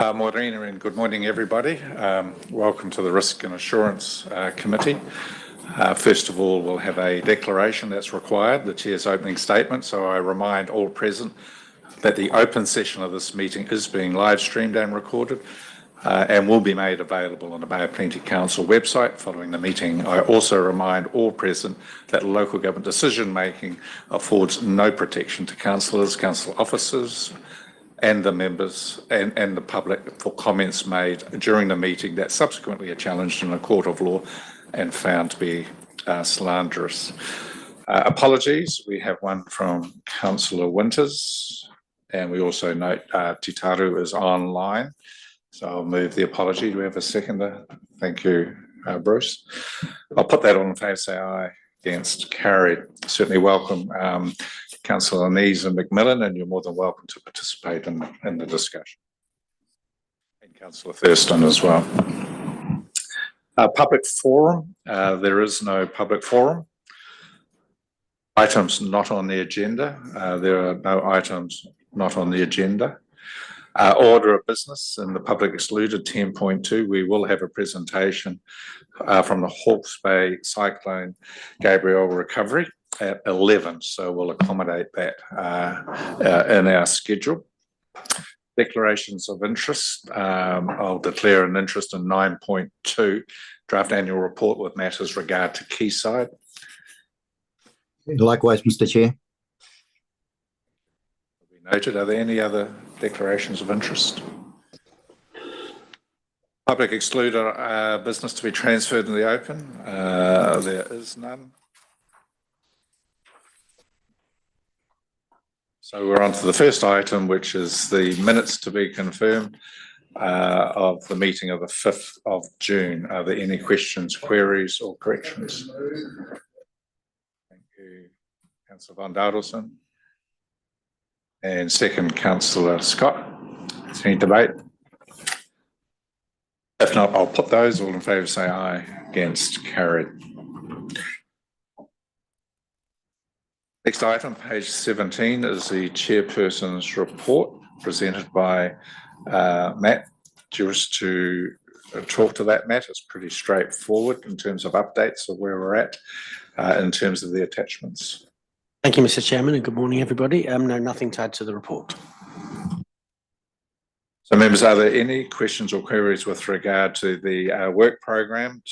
Morena, and good morning, everybody. Welcome to the Risk and Assurance Committee. First of all, we'll have a declaration that's required, the Chair's opening statement. So I remind all present that the open session of this meeting is being live streamed and recorded and will be made available on the Bay of Plenty Council website following the meeting. I also remind all present that local government decision-making affords no protection to councillors, council officers, and the members and the public for comments made during the meeting that subsequently are challenged in a court of law and found to be slanderous. Apologies, we have one from Councillor Winters, and we also note Titaru is online, so I'll move the apology. Do we have a seconder? Thank you, Bruce. I'll put that on in favour, say aye. Against, carried. Certainly welcome Councillor Nees and McMillan, and you're more than welcome to participate in the discussion. And Councillor Thurston as well. Public forum, there is no public forum. Items not on the agenda. There are no items not on the agenda. Order of business in the public excluded 10.2, we will have a presentation from the Hawke's Bay Cyclone Gabrielle recovery at 11, so we'll accommodate that in our schedule. Declarations of interest, I'll declare an interest in 9.2, draft annual report with matters regard to Quayside. Likewise, Mr. Chair. Noted. Are there any other declarations of interest? Public excluded business to be transferred in the open. There is none. So we're on to the first item, which is the minutes to be confirmed of the meeting of the 5th of June. Are there any questions, queries or corrections? Thank you, Councillor Van Dardilson. And second, Councillor Scott. Is there any debate? If not, I'll put those. All in favour say aye. Against, carried. Next item, page 17, is the Chairperson's report presented by Matt. Just to talk to that, Matt, it's pretty straightforward in terms of updates of where we're at in terms of the attachments. Thank you, Mr. Chairman, and good morning, everybody. No, nothing to add to the report. So, members, are there any questions or queries with regard to the work program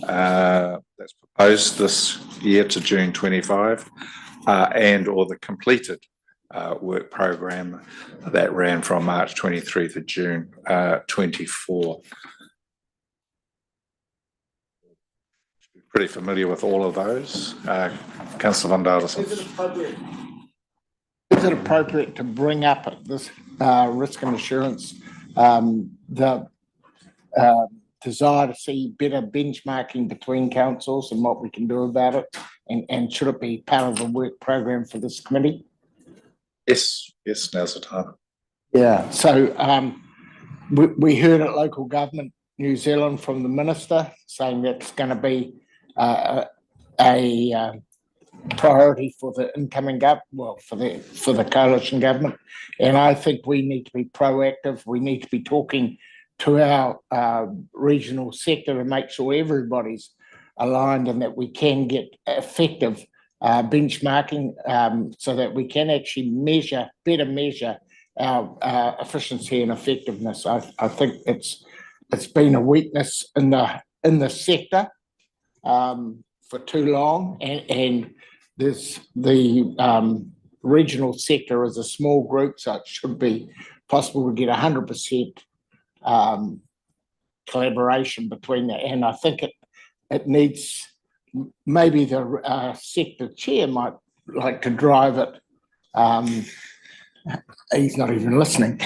that's proposed this year to June 25 and or the completed work program that ran from March 23 to June 24? Pretty familiar with all of those. Councillor Van Dardilson. Is it appropriate to bring up at this risk and assurance the desire to see better benchmarking between councils and what we can do about it? And should it be part of the work program for this committee? Yes, now's the time. Yeah, so we heard at Local Government New Zealand from the Minister saying that's going to be a priority for the incoming government, well, for the coalition government. And I think we need to be proactive. We need to be talking to our regional sector to make sure everybody's aligned and that we can get effective benchmarking so that we can actually better measure our efficiency and effectiveness. I think it's been a weakness in the sector for too long, and there's the regional sector is a small group, so it should be possible to get 100% collaboration between that. And I think it needs, maybe the sector chair might like to drive it. He's not even listening.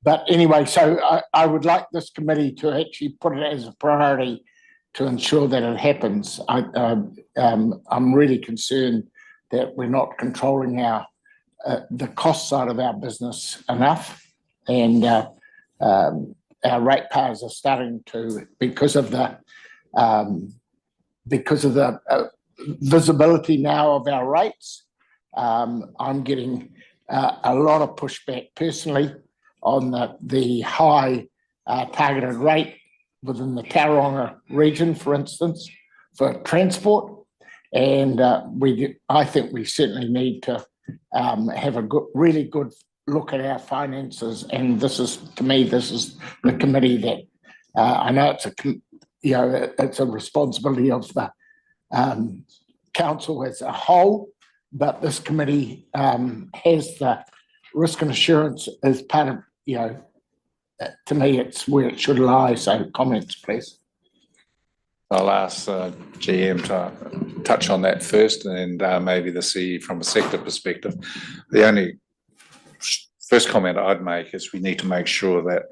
But anyway, so I would like this committee to actually put it as a priority to ensure that it happens. I'm really concerned that we're not controlling the cost side of our business enough, and our ratepayers are starting to, because of the visibility now of our rates. I'm getting a lot of pushback personally on the high targeted rate within the Tauranga region, for instance, for transport. And I think we certainly need to have a really good look at our finances. And this is, to me, this is the committee that I know it's a responsibility of the council as a whole, but this committee has the risk and assurance as part of, to me, it's where it should lie. So comments, please. I'll ask GM to touch on that first, and maybe the CE from a sector perspective. The only first comment I'd make is we need to make sure that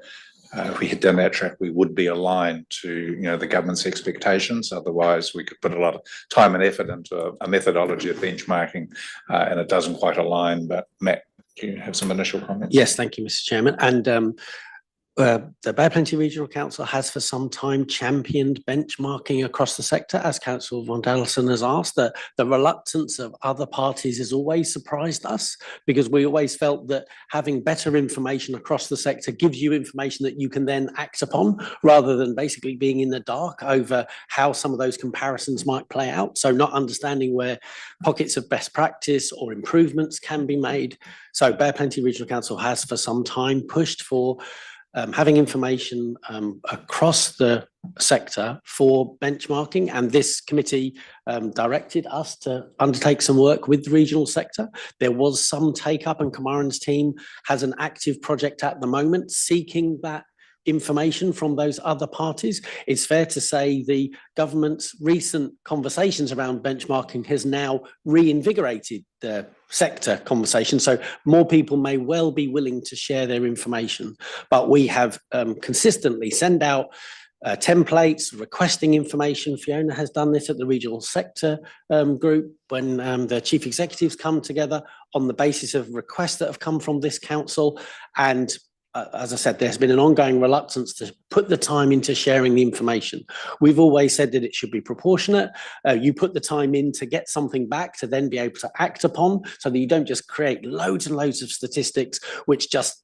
if we head down that track, we would be aligned to the government's expectations. Otherwise, we could put a lot of time and effort into a methodology of benchmarking, and it doesn't quite align. But Matt, do you have some initial comments? Yes, thank you, Mr. Chairman. And the Bay Plenty Regional Council has for some time championed benchmarking across the sector, as Councillor von Dallison has asked. The reluctance of other parties has always surprised us, because we always felt that having better information across the sector gives you information that you can then act upon, rather than basically being in the dark over how some of those comparisons might play out. So not understanding where pockets of best practice or improvements can be made. So Bay Plenty Regional Council has for some time pushed for having information across the sector for benchmarking, and this committee directed us to undertake some work with the regional sector. There was some take up, and Kamaran's team has an active project at the moment seeking that information from those other parties. It's fair to say the government's recent conversations around benchmarking has now reinvigorated the sector conversation. So more people may well be willing to share their information, but we have consistently sent out templates requesting information. Fiona has done this at the regional sector group when the chief executives come together on the basis of requests that have come from this council. And as I said, there's been an ongoing reluctance to put the time into sharing the information. We've always said that it should be proportionate. You put the time in to get something back to then be able to act upon, so that you don't just create loads and loads of statistics which just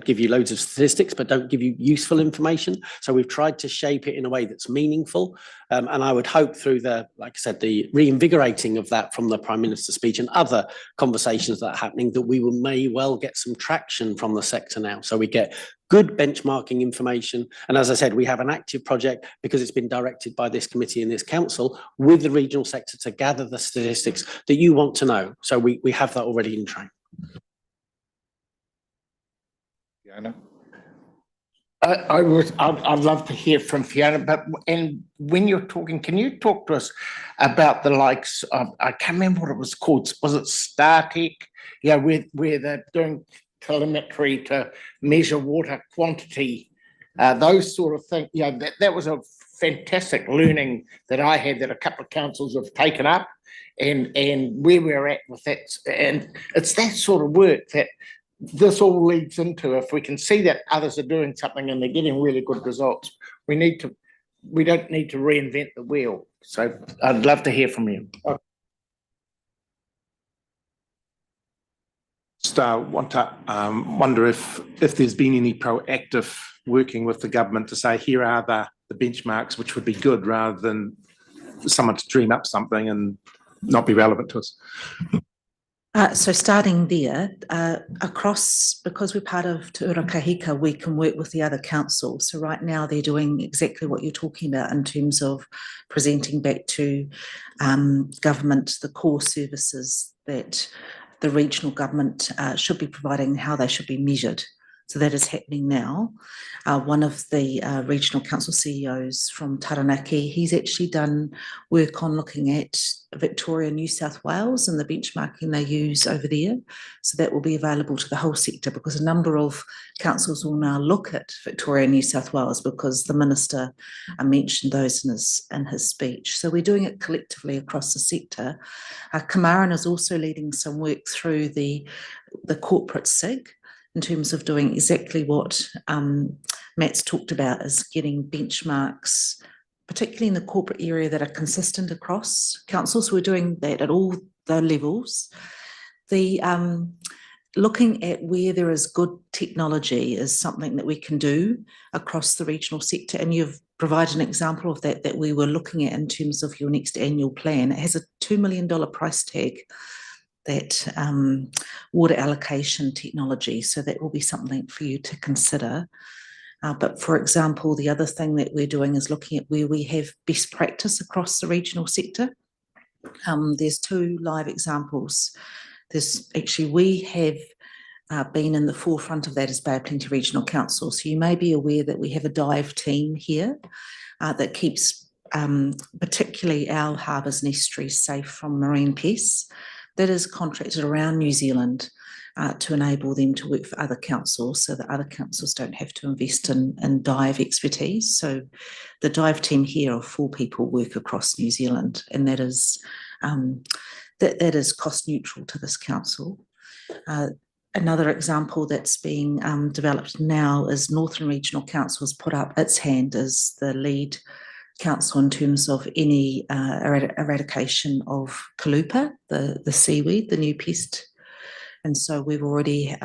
give you loads of statistics but don't give you useful information. So we've tried to shape it in a way that's meaningful, and I would hope through the reinvigorating of that from the Prime Minister's speech and other conversations that are happening, that we may well get some traction from the sector now, so we get good benchmarking information. And as I said, we have an active project, because it's been directed by this committee and this council, with the regional sector to gather the statistics that you want to know. So we have that already in train. Fiona? I'd love to hear from Fiona, and when you're talking, can you talk to us about the likes of, I can't remember what it was called, was it StarTech? Yeah, where they're doing telemetry to measure water quantity, those sort of things. Yeah, that was a fantastic learning that I had, that a couple of councils have taken up, and where we're at with that. And it's that sort of work that this all leads into. If we can see that others are doing something and they're getting really good results, we don't need to reinvent the wheel. So I'd love to hear from you. Wonder if there's been any proactive working with the government to say, here are the benchmarks which would be good, rather than someone to dream up something and not be relevant to us. So starting there, across, because we're part of Te Ura Kahika, we can work with the other councils. So right now they're doing exactly what you're talking about in terms of presenting back to government the core services that the regional government should be providing, how they should be measured. So that is happening now. One of the regional council CEOs from Taranaki, he's actually done work on looking at Victoria, New South Wales and the benchmarking they use over there. So that will be available to the whole sector, because a number of councils will now look at Victoria, New South Wales, because the minister mentioned those in his speech. So we're doing it collectively across the sector. Kamaran is also leading some work through the corporate SIG, in terms of doing exactly what Matt's talked about, is getting benchmarks, particularly in the corporate area, that are consistent across councils. We're doing that at all the levels. The looking at where there is good technology is something that we can do across the regional sector. And you've provided an example of that we were looking at in terms of your next annual plan. It has a $2 million price tag, that water allocation technology. So that will be something for you to consider. But for example, the other thing that we're doing is looking at where we have best practice across the regional sector. There's 2 live examples. We have been in the forefront of that as Bay of Plenty Regional Council. So you may be aware that we have a dive team here that keeps particularly our harbours and estuaries safe from marine pests. That is contracted around New Zealand to enable them to work for other councils so that other councils don't have to invest in dive expertise. So the dive team here of 4 people work across New Zealand, and that is cost neutral to this council. Another example that's being developed now is Northern Regional Council has put up its hand as the lead council in terms of any eradication of Kalupa, the seaweed, the new pest. And so we've already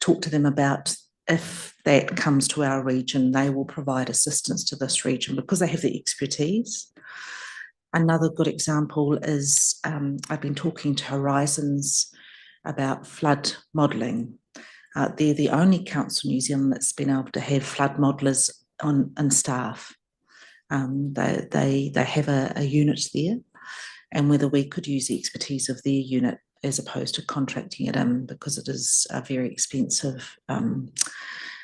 talked to them about if that comes to our region, they will provide assistance to this region because they have the expertise. Another good example is I've been talking to Horizons about flood modelling. They're the only council in New Zealand that's been able to have flood modellers on staff. They have a unit there, and whether we could use the expertise of their unit as opposed to contracting it in, because it is a very expensive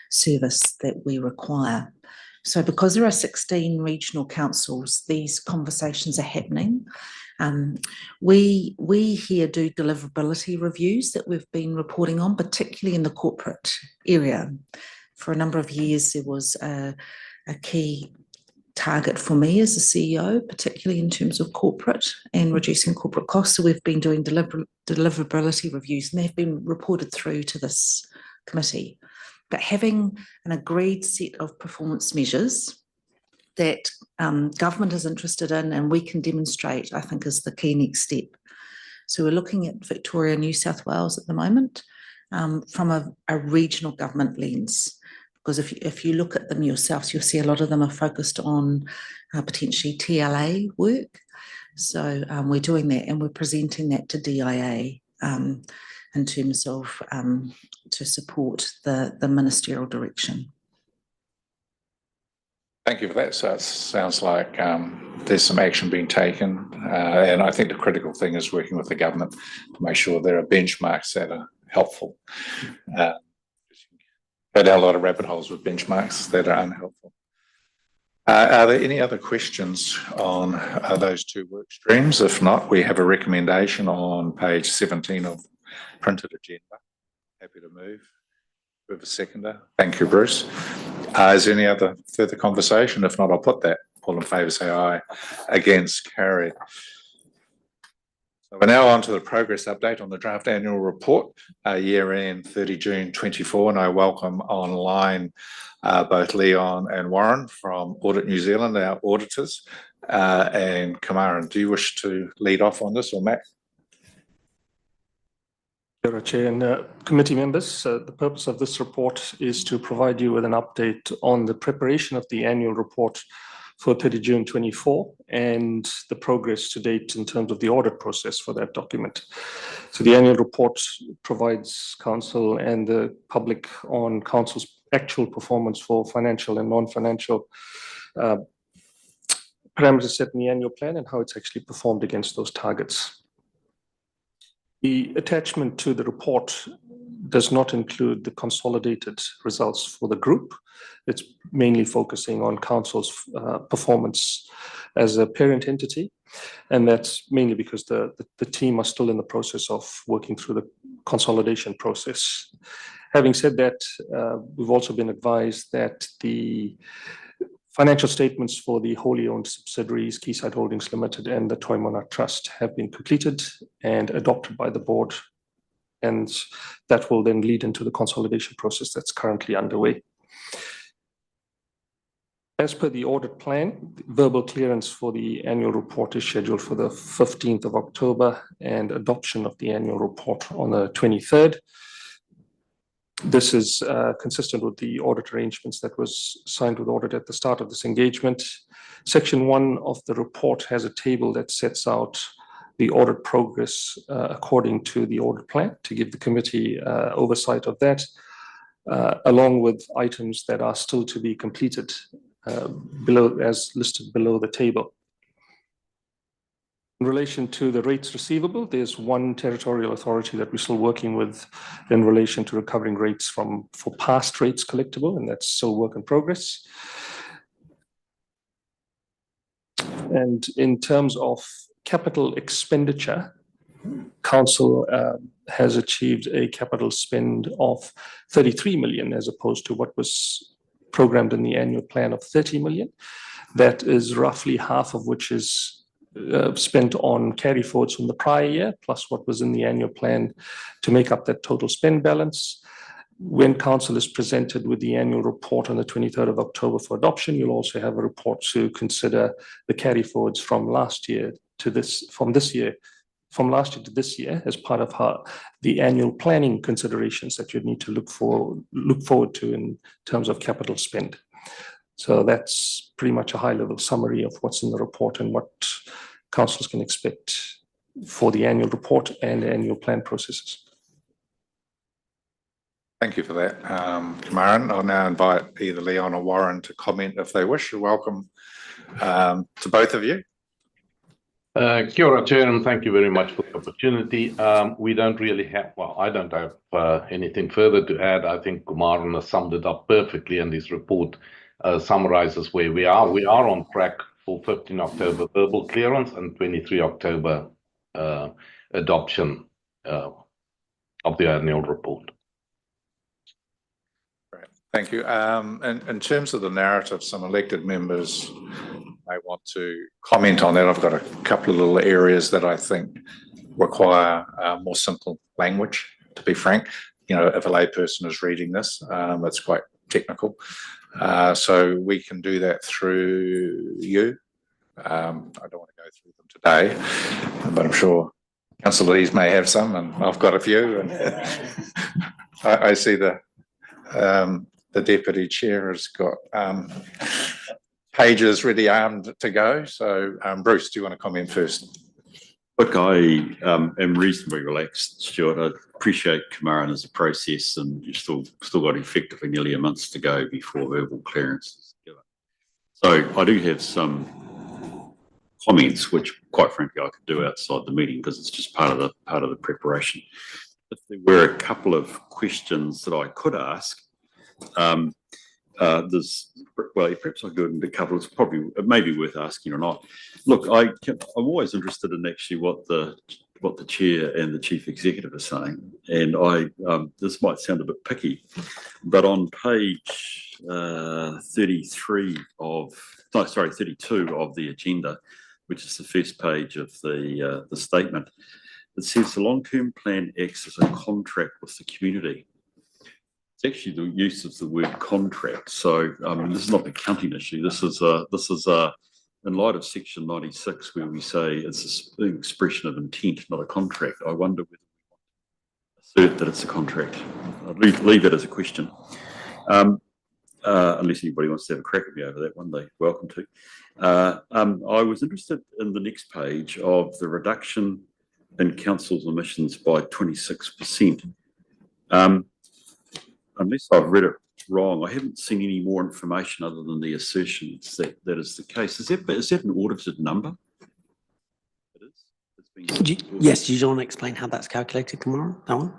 service that we require. So because there are 16 regional councils, these conversations are happening. We here do deliverability reviews that we've been reporting on, particularly in the corporate area. For a number of years, there was a key target for me as a CEO, particularly in terms of corporate and reducing corporate costs. So we've been doing deliverability reviews, and they've been reported through to this committee. But having an agreed set of performance measures that government is interested in and we can demonstrate, I think, is the key next step. So we're looking at Victoria, New South Wales at the moment from a regional government lens. Because if you look at them yourselves, you'll see a lot of them are focused on potentially TLA work. So we're doing that, and we're presenting that to DIA in terms of to support the ministerial direction. Thank you for that. So it sounds like there's some action being taken, and I think the critical thing is working with the government to make sure there are benchmarks that are helpful. But a lot of rabbit holes with benchmarks that are unhelpful. Are there any other questions on those 2 work streams? If not, we have a recommendation on page 17 of printed agenda. Happy to move. With a seconder. Thank you, Bruce. Is there any other further conversation? If not, I'll put that. All in favour, say aye. Against, carried. So we're now on to the progress update on the draft annual report, year end 30 June 24, and I welcome online both Leon and Warren from Audit New Zealand, our auditors, and Kamaran. Do you wish to lead off on this, or Matt? Chair and committee members, the purpose of this report is to provide you with an update on the preparation of the annual report for 30 June 24 and the progress to date in terms of the audit process for that document. So the annual report provides council and the public on council's actual performance for financial and non-financial parameters set in the annual plan and how it's actually performed against those targets. The attachment to the report does not include the consolidated results for the group. It's mainly focusing on council's performance as a parent entity. And that's mainly because the team are still in the process of working through the consolidation process. Having said that, we've also been advised that the financial statements for the wholly owned subsidiaries, Quayside Holdings Limited and the Toi Monarch Trust, have been completed and adopted by the board. And that will then lead into the consolidation process that's currently underway. As per the audit plan, verbal clearance for the annual report is scheduled for the 15th of October and adoption of the annual report on the 23rd. This is consistent with the audit arrangements that was signed with audit at the start of this engagement. Section 1 of the report has a table that sets out the audit progress according to the audit plan to give the committee oversight of that, along with items that are still to be completed below, as listed below the table. In relation to the rates receivable, there's one territorial authority that we're still working with in relation to recovering rates for past rates collectible, and that's still work in progress. And in terms of capital expenditure, council has achieved a capital spend of 33 million as opposed to what was programmed in the annual plan of 30 million. That is roughly half of which is spent on carry forwards from the prior year, plus what was in the annual plan to make up that total spend balance. When council is presented with the annual report on the 23rd of October for adoption, you'll also have a report to consider the carry forwards from last year to this, from last year to this year, as part of the annual planning considerations that you'd need to look forward to in terms of capital spend. So that's pretty much a high-level summary of what's in the report and what councillors can expect for the annual report and annual plan processes. Thank you for that, Kamaran. I'll now invite either Leon or Warren to comment if they wish. You're welcome to both of you. Kia ora, Chair, and thank you very much for the opportunity. We don't really have, well, I don't have anything further to add. I think Kamaran has summed it up perfectly, and his report summarizes where we are. We are on track for 15 October verbal clearance and 23 October adoption of the annual report. Great, thank you. In terms of the narrative, some elected members may want to comment on that. I've got a couple of little areas that I think require more simple language, to be frank. You know, if a layperson is reading this, it's quite technical. So we can do that through you. I don't want to go through them today, but I'm sure Councillor Lees may have some, and I've got a few. And I see the deputy chair has got pages ready armed to go. So Bruce, do you want to comment first? Look, I am reasonably relaxed, Stuart. I appreciate Kamaran as a process, and you've still got effectively nearly a month to go before verbal clearance is given. So I do have some comments, which quite frankly I could do outside the meeting because it's just part of the preparation. If there were a couple of questions that I could ask, perhaps I could do a couple. It may be worth asking or not. Look, I'm always interested in actually what the chair and the chief executive are saying, and this might sound a bit picky, but on page 32 of the agenda, which is the first page of the statement, it says the long-term plan acts as a contract with the community. It's actually the use of the word contract. So this is not an accounting issue. This is in light of section 96, where we say it's an expression of intent, not a contract. I wonder whether we want to assert that it's a contract. I'll leave that as a question. Unless anybody wants to have a crack at me over that one, they're welcome to. I was interested in the next page of the reduction in council's emissions by 26%. Unless I've read it wrong, I haven't seen any more information other than the assertions that is the case. Is that an audited number? It is. Yes, do you want to explain how that's calculated, Kamaran? That one?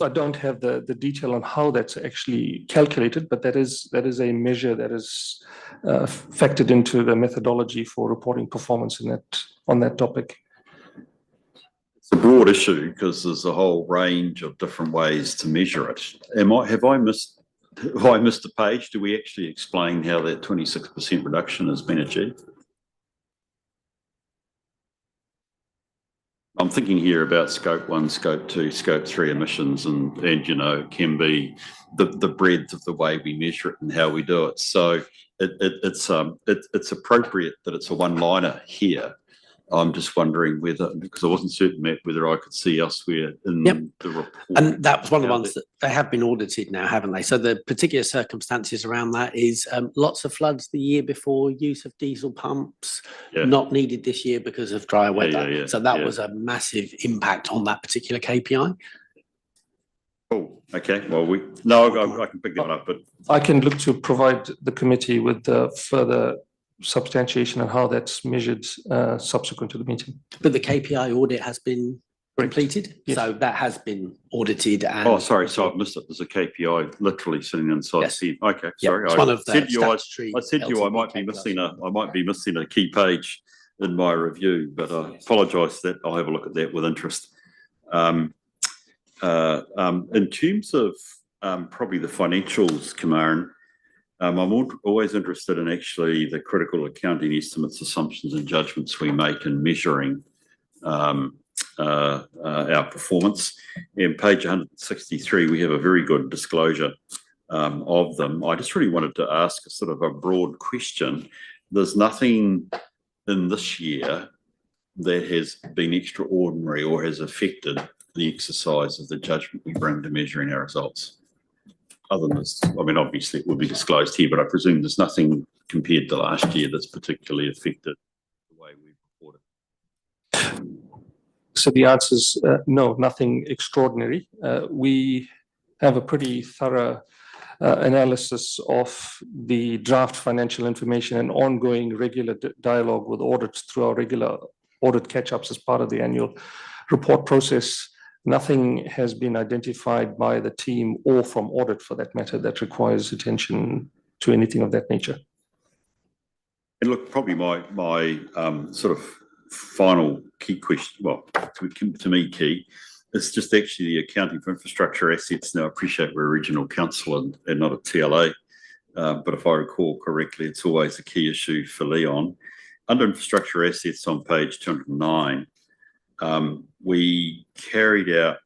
I don't have the detail on how that's actually calculated, but that is a measure that is factored into the methodology for reporting performance on that topic. It's a broad issue because there's a whole range of different ways to measure it. Have I missed a page? Do we actually explain how that 26% reduction has been achieved? I'm thinking here about scope 1, scope 2, scope 3 emissions, and you know, it can be the breadth of the way we measure it and how we do it. So it's appropriate that it's a one-liner here, I'm just wondering whether, because I wasn't certain, Matt, whether I could see elsewhere in Yep. the report. And that was one of the how ones that they have been audited now, haven't they? So the particular circumstances around that is lots of floods the year before, use of diesel pumps, Yeah. not needed this year because of drier weather. yeah, So that yeah. was a massive impact on that particular KPI. Oh, okay, well, I can pick that one up, but I can look to provide the committee with further substantiation on how that's measured subsequent to the meeting. But the KPI audit has been Correct. completed. Yes. So that has been audited and. oh, sorry, so I've missed it. There's a KPI literally sitting inside. Yes. the- Okay, Yeah, sorry. it's one of the said to you, statutory I said to you, I might be missing a key page in my review, but I apologise that I'll have a look at that with interest. In terms of probably the financials, Kamaran, I'm always interested in actually the critical accounting estimates, assumptions and judgments we make in measuring our performance. In page 163, we have a very good disclosure of them. I just really wanted to ask a sort of a broad question. There's nothing in this year that has been extraordinary or has affected the exercise of the judgment we bring to measuring our results. Other than this, I mean, obviously it will be disclosed here, but I presume there's nothing compared to last year that's particularly affected the way we report it. So the answer is no, nothing extraordinary. We have a pretty thorough analysis of the draft financial information and ongoing regular dialogue with audits through our regular audit catch-ups as part of the annual report process. Nothing has been identified by the team or from audit for that matter that requires attention to anything of that nature. And look, probably my sort of final key question, well, to me key, is just actually the accounting for infrastructure assets. Now, I appreciate we're a regional council and not a TLA, but if I recall correctly, it's always a key issue for Leon. Under infrastructure assets on page 209, we carried out,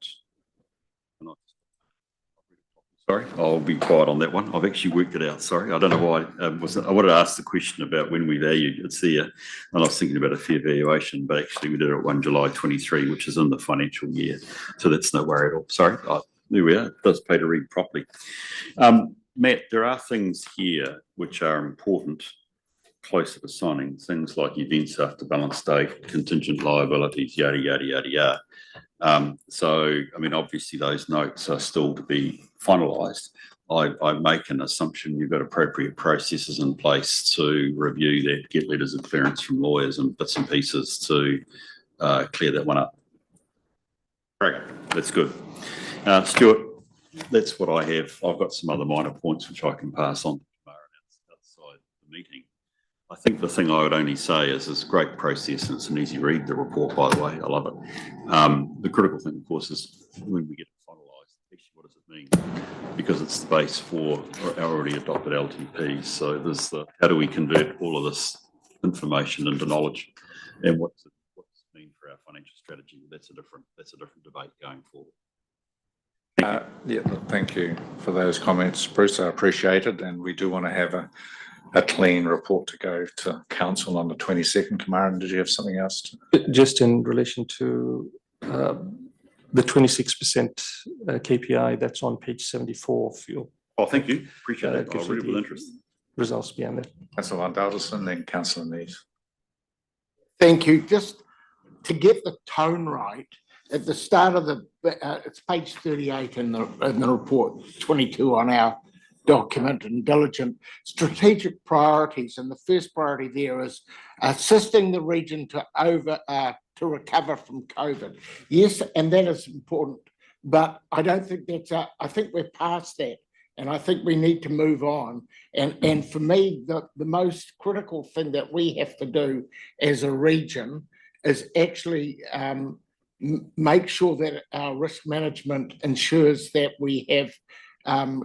sorry, I'll be quiet on that one. I've actually worked it out, sorry. I don't know why. I wanted to ask the question about when we valued it's there, and I was thinking about a fair valuation, but actually we did it at 1 July 23, which is in the financial year. So that's no worry at all. Sorry, there we are. It does pay to read properly. Matt, there are things here which are important closer to signing, things like events after balance date, contingent liabilities, yada, yada, yada, yada. So, I mean, obviously those notes are still to be finalised. I make an assumption you've got appropriate processes in place to review that, get letters of clearance from lawyers and bits and pieces to clear that one up. Great, that's good. Stuart, that's what I have. I've got some other minor points which I can pass on outside the meeting. I think the thing I would only say is it's a great process and it's an easy read, the report, by the way. I love it. The critical thing, of course, is when we get it finalised, actually what does it mean? Because it's the base for our already adopted LTPs. So there's the, how do we convert all of this information into knowledge, and what does it mean for our financial strategy? That's a different debate going forward. Yeah, thank you for those comments, Bruce. I appreciate it, and we do want to have a clean report to go to council on the 22nd. Kamaran, did you have something else? Just in relation to the 26% KPI that's on page 74 of your Oh, thank you. Appreciate that. I'll gives you read it with the interest. results beyond that. Councillor Van Dalderson, then Councillor Nees. Thank you. Just to get the tone right, at the start of the, it's page 38 in the report, 22 on our document, and diligent strategic priorities. And the first priority there is assisting the region to recover from COVID. Yes, and that is important, but I don't think that's, I think we're past that. And I think we need to move on. And for me, the most critical thing that we have to do as a region is actually make sure that our risk management ensures that we have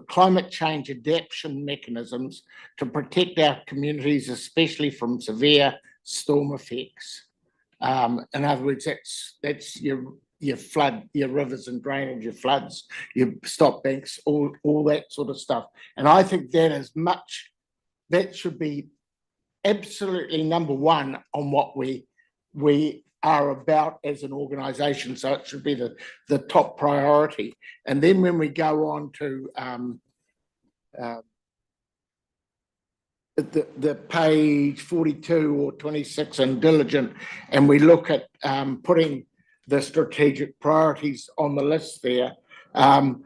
climate change adaptation mechanisms to protect our communities, especially from severe storm effects. In other words, that's your flood, your rivers and drainage, your floods, your stop banks, all that sort of stuff. And I think that should be absolutely number one on what we we are about as an organisation. So it should be the top priority. And then when we go on to the page 42 or 26 in diligent, and we look at putting the strategic priorities on the list there, I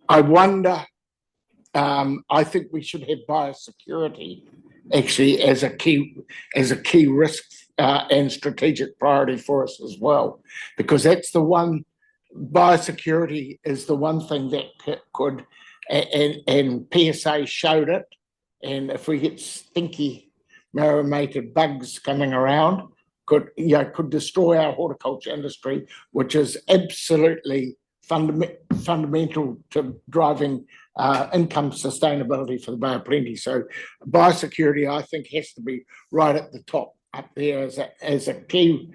wonder, I think we should have biosecurity actually as a key risk and strategic priority for us as well, because that's the one, biosecurity is the one thing that could, and PSA showed it, and if we get stinky marinated bugs coming around, could destroy our horticulture industry, which is absolutely fundamental to driving income sustainability for the Bay of Plenty. So biosecurity, I think, has to be right at the top up there as a key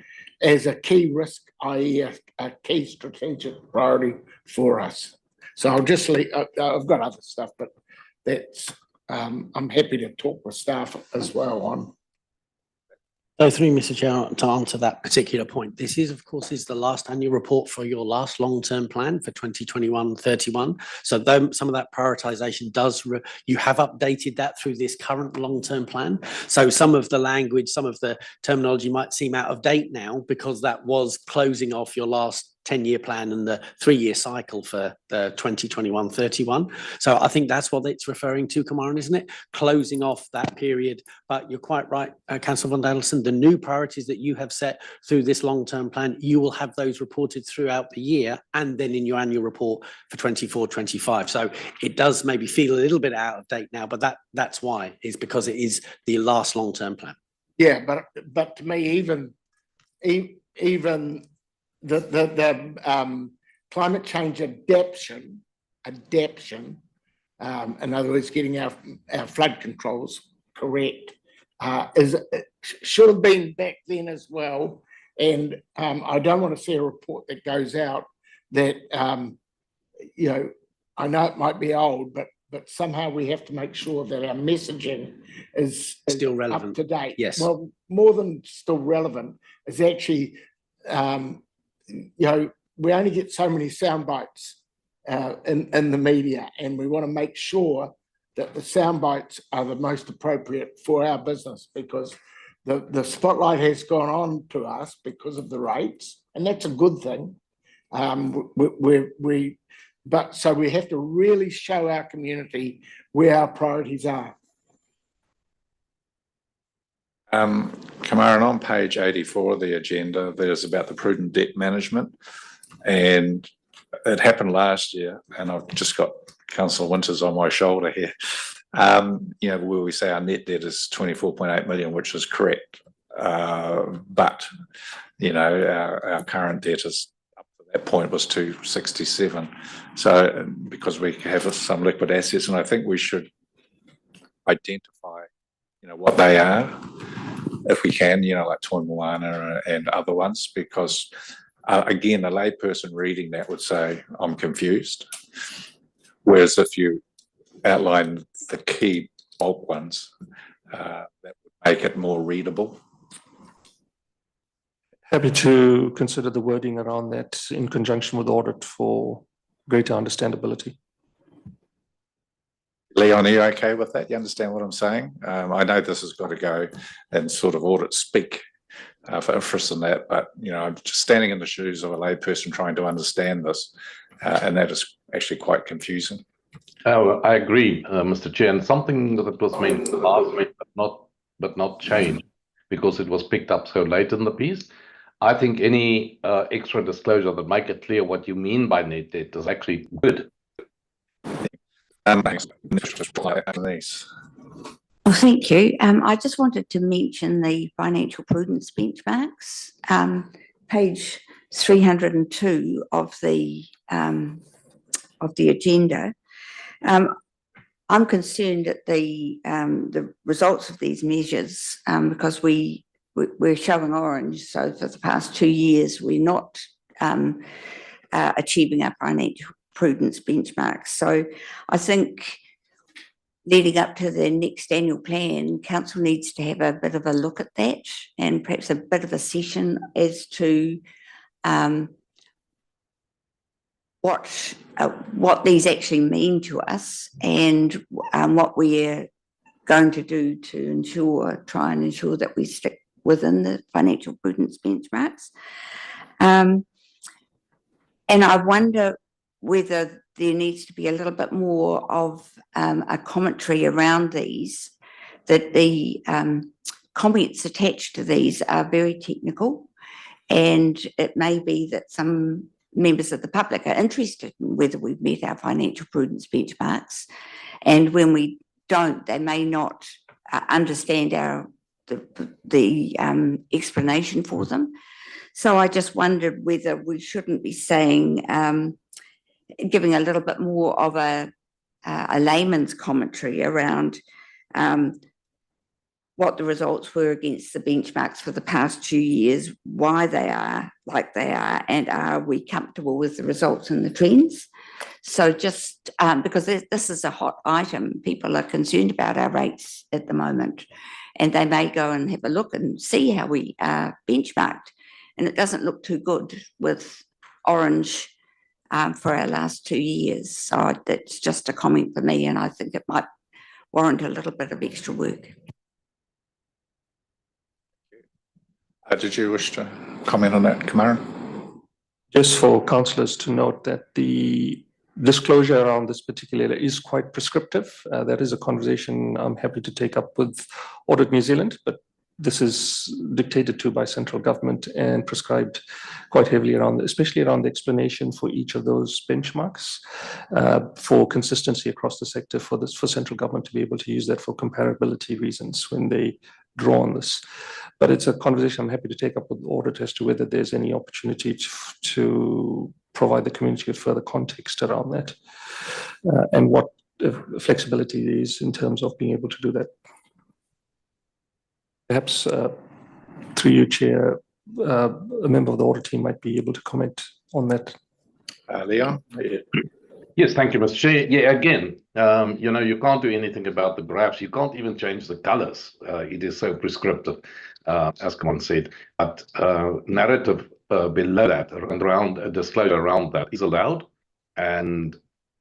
risk, i.e. a key strategic priority for us. So I'll just leave, I've got other stuff, but that's I'm happy to talk with staff as well on. So through Mr. Chair, to answer that particular point, this is, of course, the last annual report for your last long-term plan for 2021-31. So though some of that prioritisation you have updated that through this current long-term plan. So some of the language, some of the terminology might seem out of date now because that was closing off your last 10-year plan and the 3-year cycle for the 2021-31. So I think that's what it's referring to, Kamaran, isn't it? Closing off that period. But you're quite right, Councillor Von Dallison, the new priorities that you have set through this long-term plan, you will have those reported throughout the year and then in your annual report for 24-25. So it does maybe feel a little bit out of date now, but that's why, is because it is the last long-term plan. Yeah, but to me, even the climate change adaptation, in other words, getting our flood controls correct, should have been back then as well. And I don't want to see a report that goes out that, I know it might be old, but somehow we have to make sure that our messaging is Still relevant. up to date. Yes. Well, more than still relevant, is actually, we only get so many sound bites in the media, and we want to make sure that the sound bites are the most appropriate for our business, because the spotlight has gone on to us because of the rates, and that's a good thing. So we have to really show our community where our priorities are. Kamaran, on page 84 of the agenda, there's about the prudent debt management, and it happened last year, and I've just got Councillor Winters on my shoulder here, where we say our net debt is 24.8 million, which is correct, but our current debt is up to that point was 267. So because we have some liquid assets, and I think we should identify what they are, if we can, like Toi Moana and other ones, because again, a layperson reading that would say, I'm confused. Whereas if you outline the key bulk ones, that would make it more readable. Happy to consider the wording around that in conjunction with audit for greater understandability. Leon, are you okay with that? You understand what I'm saying? I know this has got to go and sort of audit speak for IFRS and that, but I'm just standing in the shoes of a layperson trying to understand this, and that is actually quite confusing. Oh, I agree, Mr. Chair, and something that was mentioned last week, but not changed because it was picked up so late in the piece. I think any extra disclosure that make it clear what you mean by net debt is actually good. Thanks. Well, thank you. I just wanted to mention the financial prudence benchmarks, page 302 of the agenda. I'm concerned at the results of these measures because we're showing orange. So for the past 2 years, we're not achieving our financial prudence benchmarks. So I think leading up to the next annual plan, council needs to have a bit of a look at that and perhaps a bit of a session as to what these actually mean to us and what we're going to do to try and ensure that we stick within the financial prudence benchmarks. And I wonder whether there needs to be a little bit more of a commentary around these, that the comments attached to these are very technical, and it may be that some members of the public are interested in whether we've met our financial prudence benchmarks, and when we don't, they may not understand the explanation for them. So I just wondered whether we shouldn't be saying, giving a little bit more of a layman's commentary around what the results were against the benchmarks for the past 2 years, why they are like they are, and are we comfortable with the results and the trends? So just because this is a hot item, people are concerned about our rates at the moment, and they may go and have a look and see how we are benchmarked. And it doesn't look too good with Orange for our last 2 years. So that's just a comment for me, and I think it might warrant a little bit of extra work. Did you wish to comment on that, Kamaran? Just for councillors to note that the disclosure around this particular area is quite prescriptive. That is a conversation I'm happy to take up with Audit New Zealand, but this is dictated to by central government and prescribed quite heavily around, especially around the explanation for each of those benchmarks, for consistency across the sector, for central government to be able to use that for comparability reasons when they draw on this. But it's a conversation I'm happy to take up with Audit as to whether there's any opportunity to provide the community with further context around that, and what flexibility is in terms of being able to do that. Perhaps through you, Chair, a member of the audit team might be able to comment on that. Leon? Yes, thank you, Mr. Chair. Yeah, again, you can't do anything about the graphs. You can't even change the colors. It is so prescriptive, as Kaman said. But narrative below that and around a disclosure around that is allowed. And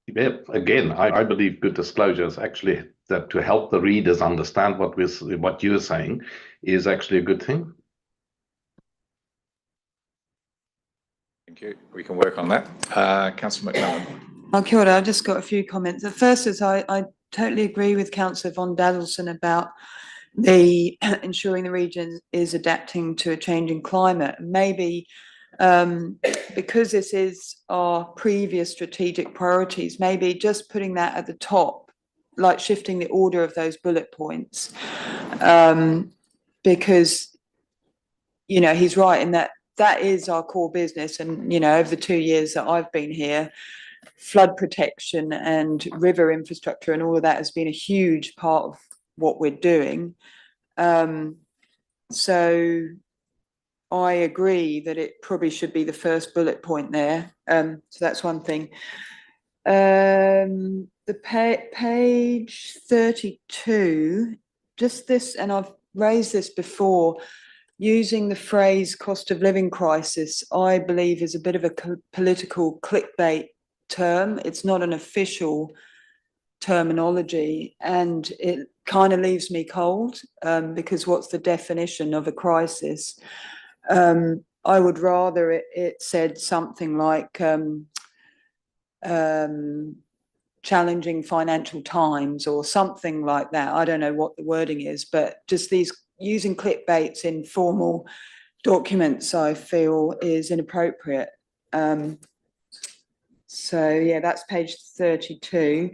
yeah, again, I believe good disclosure is actually that to help the readers understand what you're saying is actually a good thing. Thank you. We can work on that. Councillor McMillan. Kia ora, I've just got a few comments. The first is I totally agree with Councillor Von Daddelson about the ensuring the region is adapting to a changing climate. Maybe because this is our previous strategic priorities, maybe just putting that at the top, like shifting the order of those bullet points, because he's right in that is our core business. And over the 2 years that I've been here, flood protection and river infrastructure and all of that has been a huge part of what we're doing. So I agree that it probably should be the first bullet point there. So that's one thing. The page 32, just this, and I've raised this before, using the phrase cost of living crisis, I believe is a bit of a political clickbait term. It's not an official terminology, and it kind of leaves me cold, because what's the definition of a crisis? I would rather it said something like challenging financial times or something like that. I don't know what the wording is, but just these using clickbaits in formal documents, I feel is inappropriate. So yeah, that's page 32.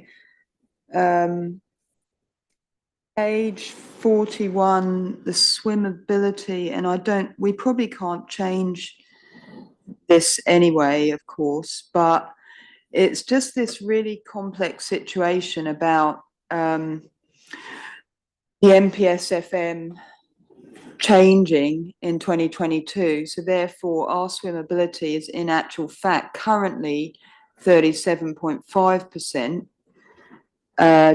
Page 41, the swimmability, and we probably can't change this anyway, of course, but it's just this really complex situation about the MPS-FM changing in 2022. So therefore, our swimmability is in actual fact currently 37.5%.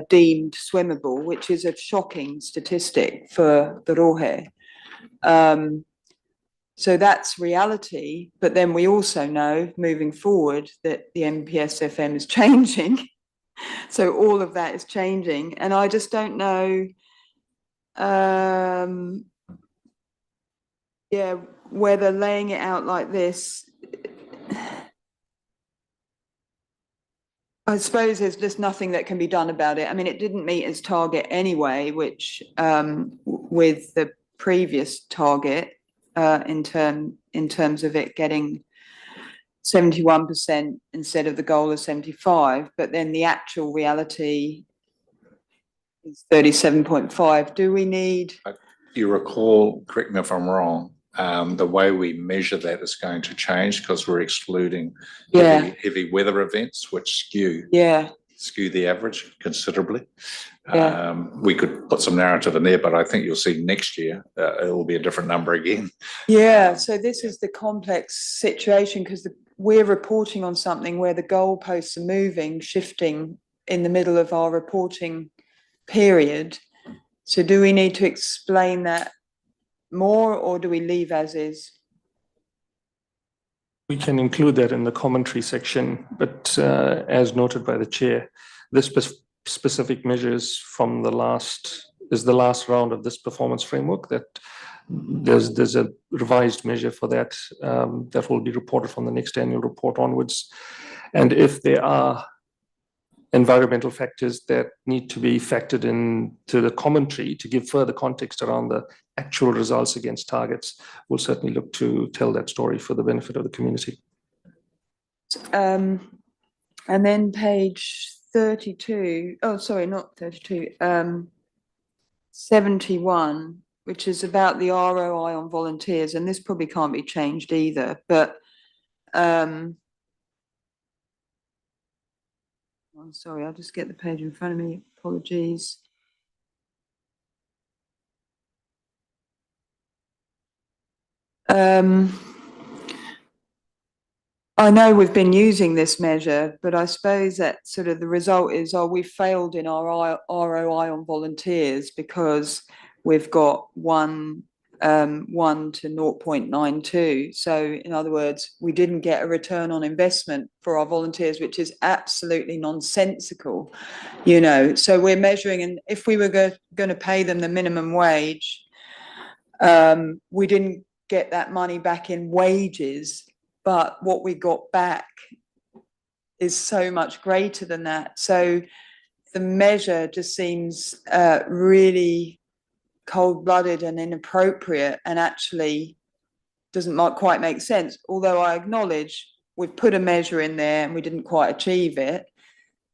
deemed swimmable, which is a shocking statistic for the Rohe. So that's reality, but then we also know moving forward that the NPSFM is changing. So all of that is changing, and I just don't know, yeah, whether laying it out like this, I suppose there's just nothing that can be done about it. I mean, it didn't meet its target anyway, which with the previous target in terms of it getting 71% instead of the goal of 75, but then the actual reality is 37.5. Do we need? You recall, correct me if I'm wrong, the way we measure that is going to change because we're excluding heavy weather events, which skew the average considerably. We could put some narrative in there, but I think you'll see next year it will be a different number again. Yeah, so this is the complex situation because we're reporting on something where the goalposts are moving, shifting in the middle of our reporting period. So do we need to explain that more, or do we leave as is? We can include that in the commentary section, but as noted by the chair, this specific measures from the last round of this performance framework. That there's a revised measure for that that will be reported from the next annual report onwards. And if there are environmental factors that need to be factored into the commentary to give further context around the actual results against targets, we'll certainly look to tell that story for the benefit of the community. And then page 32, oh, sorry, not 32, 71, which is about the ROI on volunteers, and this probably can't be changed either, but I'm sorry, I'll just get the page in front of me, apologies. I know we've been using this measure, but I suppose that sort of the result is, we failed in our ROI on volunteers because we've got 1 to 0.92. So in other words, we didn't get a return on investment for our volunteers, which is absolutely nonsensical, you know. So we're measuring, and if we were going to pay them the minimum wage, we didn't get that money back in wages, but what we got back is so much greater than that. So the measure just seems really cold-blooded and inappropriate, and actually doesn't quite make sense. Although I acknowledge we've put a measure in there and we didn't quite achieve it.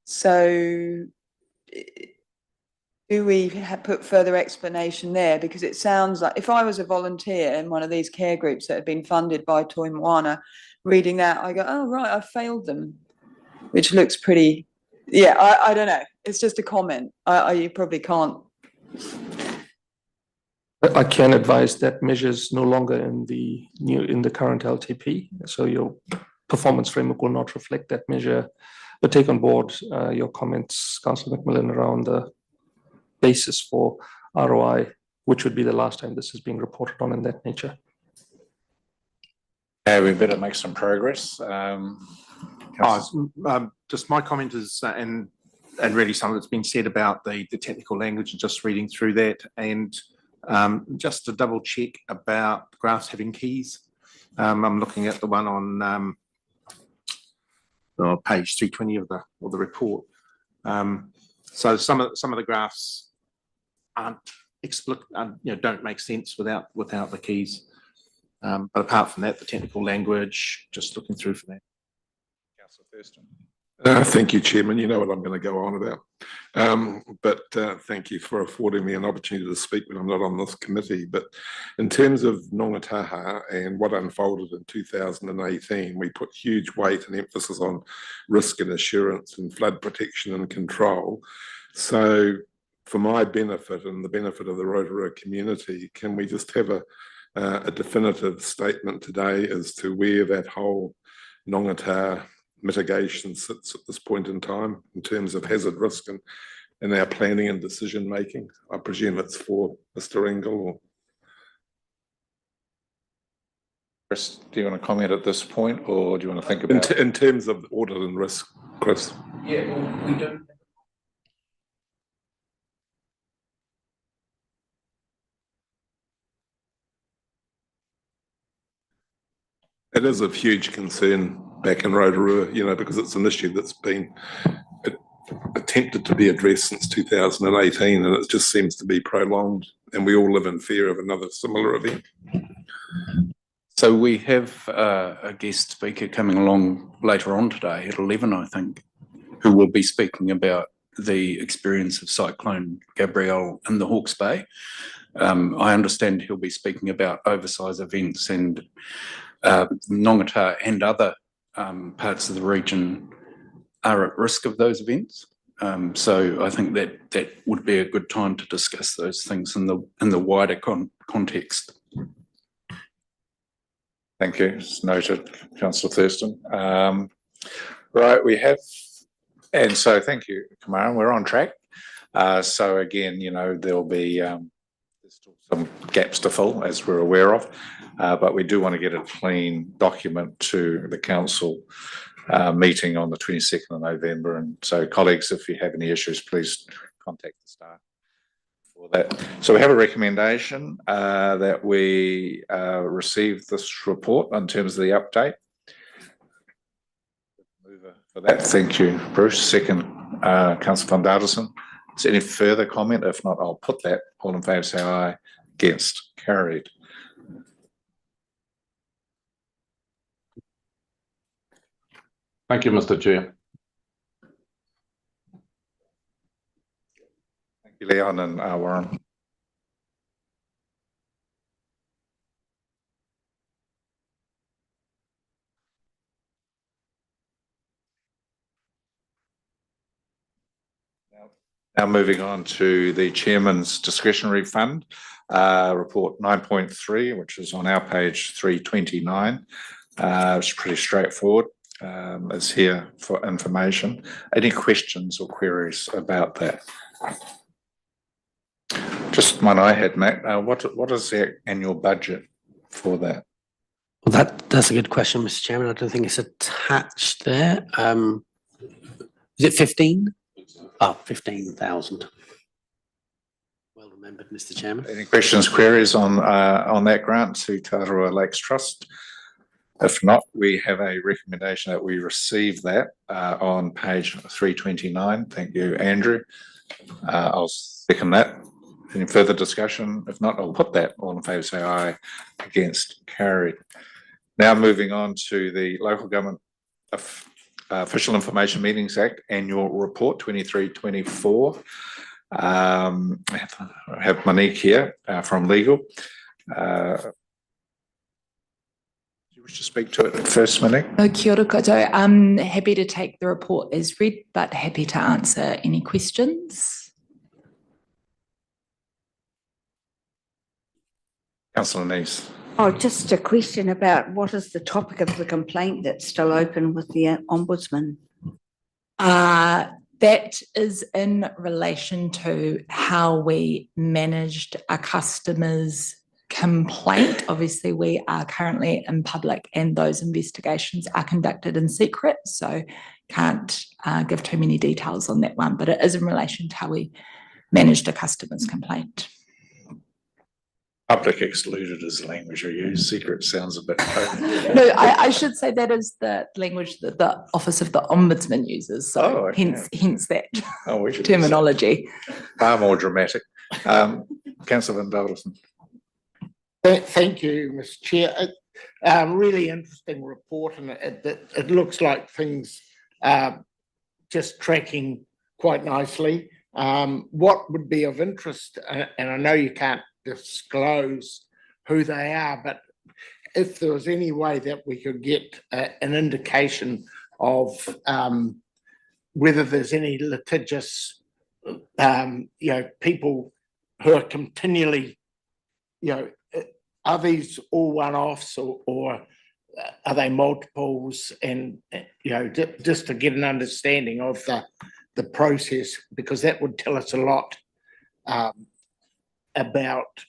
So do we put further explanation there? Because it sounds like if I was a volunteer in one of these care groups that have been funded by Toi Moana, reading that, I go, oh, right, I failed them, which looks pretty, I don't know. It's just a comment. You probably can't. I can advise that measures no longer in the current LTP. So your performance framework will not reflect that measure. But take on board your comments, Councillor McMillan, around the basis for ROI, which would be the last time this is being reported on in that nature. We better make some progress. Just my comment is, and really something that's been said about the technical language, and just reading through that, and just to double check about graphs having keys. I'm looking at the one on page 320 of the report. So some of the graphs aren't explicit, don't make sense without the keys. But apart from that, the technical language, just looking through for that. Councillor Thurston. Thank you, Chairman. You know what I'm going to go on about. But thank you for affording me an opportunity to speak when I'm not on this committee. But in terms of Nongataha and what unfolded in 2018, we put huge weight and emphasis on risk and assurance and flood protection and control. So for my benefit and the benefit of the Rotorua community, can we just have a definitive statement today as to where that whole Nongataha mitigation sits at this point in time in terms of hazard risk and in our planning and decision making? I presume it's for Mr. Engel or. Chris, do you want to comment at this point, or do you want to think about it? In terms of audit and risk, Chris? Yeah, well, we don't. It is of huge concern back in Rotorua, because it's an issue that's been attempted to be addressed since 2018, and it just seems to be prolonged, and we all live in fear of another similar event. So we have a guest speaker coming along later on today at 11, I think, who will be speaking about the experience of Cyclone Gabrielle in the Hawke's Bay. I understand he'll be speaking about oversize events, and Nongata and other parts of the region are at risk of those events. So I think that would be a good time to discuss those things in the wider context. Thank you. It's noted, Councillor Thurston. Right, we have, and so thank you, Kamaran. We're on track. So again, there'll be there's still some gaps to fill, as we're aware of, but we do want to get a clean document to the council meeting on the 22nd of November. And so, colleagues, if you have any issues, please contact the staff for that. So we have a recommendation that we receive this report in terms of the update. Mover for that. Thank you, Bruce. Second, Councillor Van Dardilson. Is there any further comment? If not, I'll put that. All in favour, say aye. Against? Carried. Thank you, Mr. Chair. Thank you, Leon and Warren. Now moving on to the Chairman's Discretionary Fund, report 9.3, which is on our page 329. It's pretty straightforward. It's here for information. Any questions or queries about that? Just one I had, Matt. What is the annual budget for that? Well, that's a good question, Mr. Chairman. I don't think it's attached there. Is it 15? Oh, 15,000. Well remembered, Mr. Chairman. Any questions, queries on that grant to Tararua Lakes Trust? If not, we have a recommendation that we receive that on page 329. Thank you, Andrew. I'll second that. Any further discussion? If not, I'll put that. All in favour, say aye. Against? Carried. Now moving on to the Local Government Official Information Meetings Act Annual Report 23-24. I have Monique here from Legal. Do you wish to speak to it first, Monique? Kia ora koutou. I'm happy to take the report as read, but happy to answer any questions. Councillor Neese. Oh, just a question about what is the topic of the complaint that's still open with the Ombudsman? That is in relation to how we managed a customer's complaint. Obviously, we are currently in public and those investigations are conducted in secret, so can't give too many details on that one, but it is in relation to how we managed a customer's complaint. Public excluded is the language I use. Secret sounds a bit. No, I should say that is the language that the Office of the Ombudsman uses. So okay. hence that We terminology. Far more dramatic. Councillor Van Dardilson. Thank you, Mr. Chair. Really interesting report, and it looks like things are just tracking quite nicely. What would be of interest, and I know you can't disclose who they are, but if there was any way that we could get an indication of whether there's any litigious, people who are continually, are these all one-offs or are they multiples? And, just to get an understanding of the process, because that would tell us a lot about.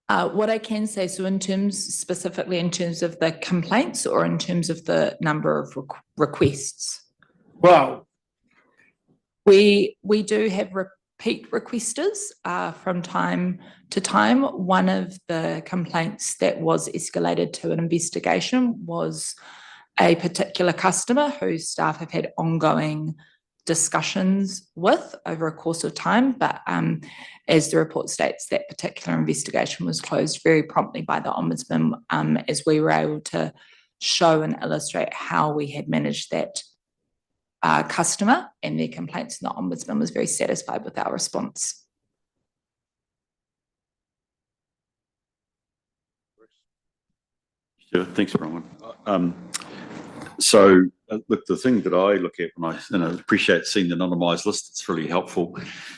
What I can say, so specifically in terms of the complaints or in terms of the number of requests? Well, we do have repeat requesters from time to time. One of the complaints that was escalated to an investigation was a particular customer whose staff have had ongoing discussions with over a course of time, but as the report states, that particular investigation was closed very promptly by the Ombudsman as we were able to show and illustrate how we had managed that customer and their complaints, and the Ombudsman was very satisfied with our response. Sure, thanks, Bronwyn. So look, the thing that I look at when I appreciate seeing the anonymised list, it's really helpful.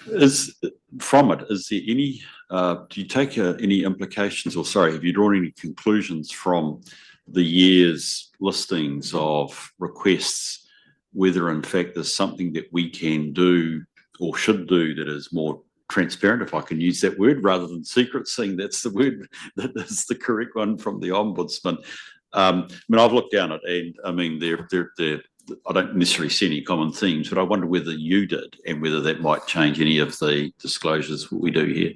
Is from it, is there any, do you take any implications, or sorry, have you drawn any conclusions from the year's listings of requests, whether in fact there's something that we can do or should do that is more transparent, if I can use that word, rather than secret, seeing that's the word that is the correct one from the Ombudsman. I mean, I've looked down at it, and I mean, I don't necessarily see any common themes, but I wonder whether you did and whether that might change any of the disclosures we do here.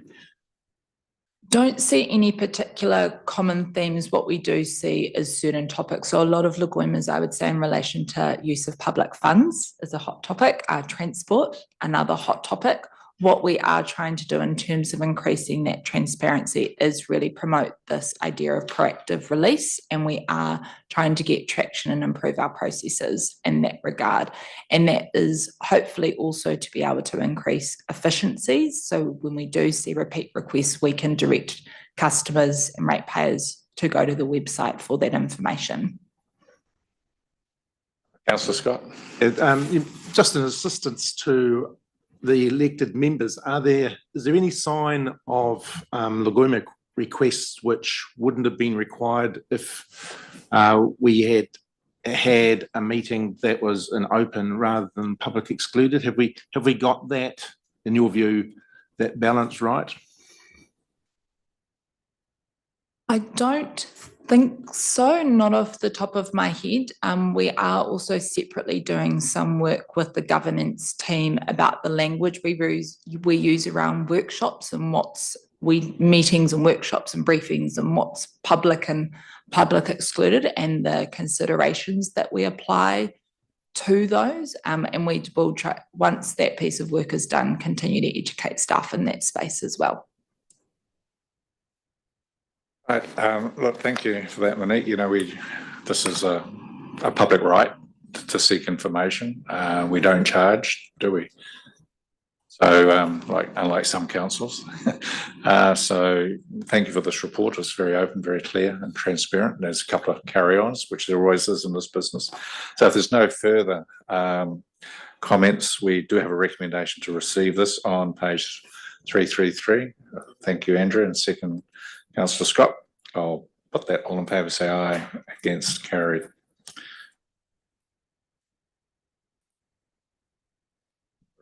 Don't see any particular common themes. What we do see is certain topics. So a lot of legoimas, I would say, in relation to use of public funds is a hot topic, transport, another hot topic. What we are trying to do in terms of increasing that transparency is really promote this idea of proactive release, and we are trying to get traction and improve our processes in that regard. And that is hopefully also to be able to increase efficiencies. So when we do see repeat requests, we can direct customers and ratepayers to go to the website for that information. Councillor Scott. Just in assistance to the elected members, is there any sign of legoima requests which wouldn't have been required if we had a meeting that was an open rather than public excluded? Have we got that, in your view, that balance right? I don't think so, not off the top of my head. We are also separately doing some work with the governance team about the language we use around workshops and meetings and workshops and briefings, and what's public and public excluded, and the considerations that we apply to those. And we will try, once that piece of work is done, continue to educate staff in that space as well. Right, look, thank you for that, Monique. You know, this is a public right to seek information. We don't charge, do we? So, unlike some councils. So thank you for this report. It's very open, very clear and transparent. And there's a couple of carry-ons, which there always is in this business. So if there's no further comments, we do have a recommendation to receive this on page 333. Thank you, Andrew, and second, Councillor Scott. I'll put that all in favour, say aye. Against, carried.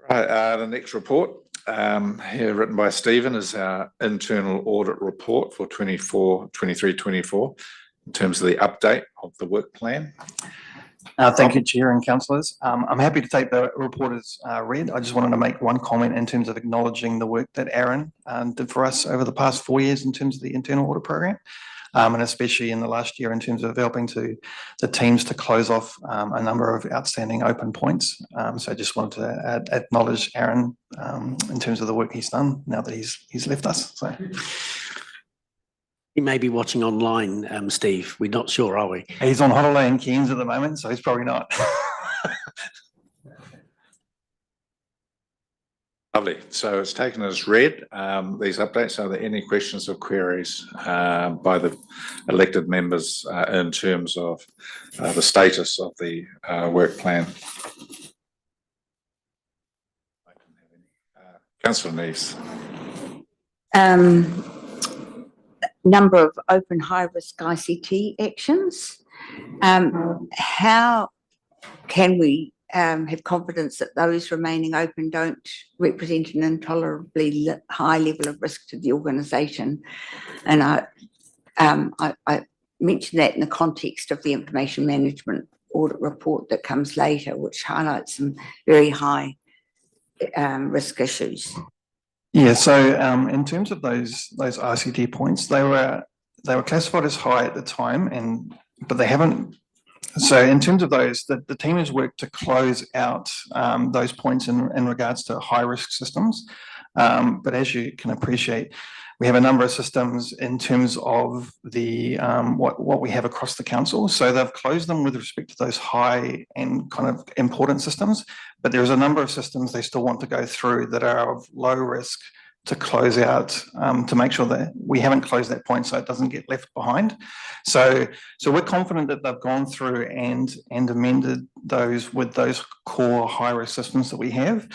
Right, the next report here written by Stephen is our internal audit report for 23-24 in terms of the update of the work plan. Thank you, Chair and councillors. I'm happy to take the report as read. I just wanted to make one comment in terms of acknowledging the work that Aaron did for us over the past 4 years in terms of the internal audit program, and especially in the last year in terms of helping the teams to close off a number of outstanding open points. So I just wanted to acknowledge Aaron in terms of the work he's done now that he's left us. So. He may be watching online, Steve. We're not sure, are we? He's on holiday in Cairns at the moment, so he's probably not. Lovely. So it's taken as read, these updates. Are there any questions or queries by the elected members in terms of the status of the work plan? Councillor Neves. Number of open high-risk ICT actions. How can we have confidence that those remaining open don't represent an intolerably high level of risk to the organisation. And I mentioned that in the context of the information management audit report that comes later, which highlights some very high risk issues. Yeah, so in terms of those ICT points, they were classified as high at the time, but they haven't. So in terms of those, the team has worked to close out those points in regards to high risk systems. But as you can appreciate, we have a number of systems in terms of the what we have across the council. So they've closed them with respect to those high and kind of important systems, but there's a number of systems they still want to go through that are of low risk to close out, to make sure that we haven't closed that point so it doesn't get left behind. So we're confident that they've gone through and amended those with those core high risk systems that we have.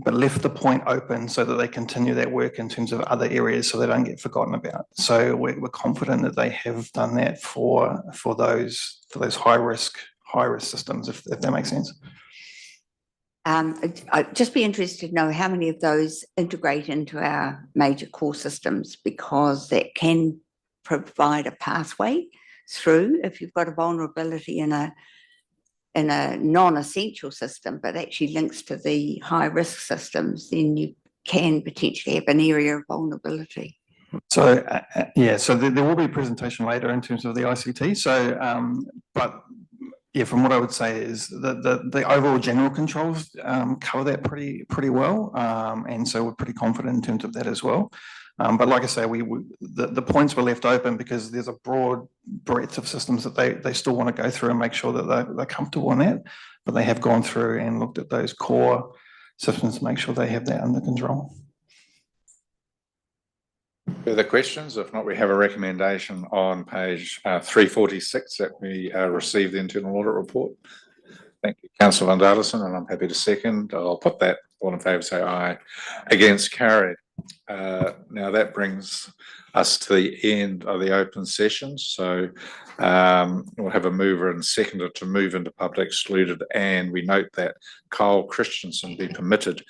But left the point open so that they continue that work in terms of other areas so they don't get forgotten about. So we're confident that they have done that for those high risk systems, if that makes sense. I'd just be interested to know how many of those integrate into our major core systems, because that can provide a pathway through if you've got a vulnerability in a non-essential system, but actually links to the high-risk systems, then you can potentially have an area of vulnerability. So, so there will be a presentation later in terms of the ICT. So, but yeah, from what I would say is that the overall general controls cover that pretty well. And so we're pretty confident in terms of that as well. But like I say, the points were left open because there's a broad breadth of systems that they still want to go through and make sure that they're comfortable in that. But they have gone through and looked at those core systems to make sure they have that under control. Further questions? If not, we have a recommendation on page 346 that we received the internal audit report. Thank you, Councillor Van Dalen, and I'm happy to second. I'll put that. All in favour say aye. Against, carried. Now that brings us to the end of the open session. So we'll have a mover and seconder to move into public excluded, and we note that Kyle Christensen be permitted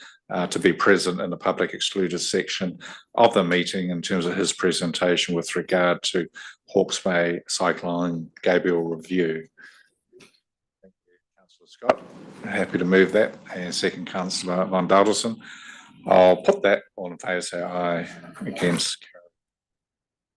to be present in the public excluded section of the meeting in terms of his presentation with regard to Hawke's Bay Cyclone Gabrielle review. Thank you, Councillor Scott. Happy to move that, and second, Councillor Van Dalen. I'll put that. All in favour say aye. Against, carried.